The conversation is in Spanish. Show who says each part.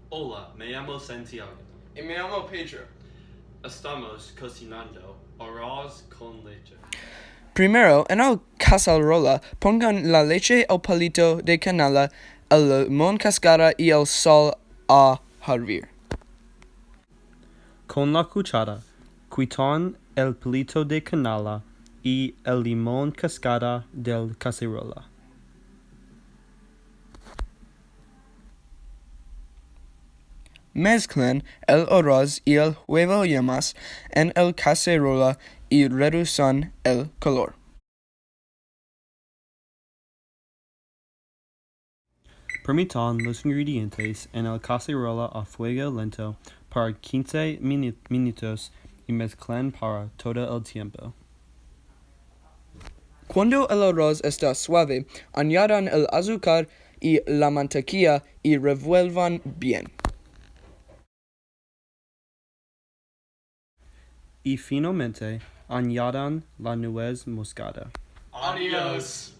Speaker 1: Hola, me llamo Santiago.
Speaker 2: Y me llamo Pedro.
Speaker 1: Estamos cocinando arroz con leche.
Speaker 3: Primero, en el cacerola, pongan la leche, el palito de canela, el limón cascada y el sal a hervir.
Speaker 4: Con la cuchara, quitan el palito de canela y el limón cascada del cacerola.
Speaker 3: Mezclen el arroz y el huevo yemas en el cacerola y reduzcan el calor.
Speaker 4: Permitan los ingredientes en el cacerola a fuego lento por 15 minutos y mezclen para todo el tiempo.
Speaker 3: Cuando el arroz está suave, añadan el azúcar y la mantequilla y revuelvan bien.
Speaker 4: Y finalmente, añadan la nuez moscada.
Speaker 2: Adios.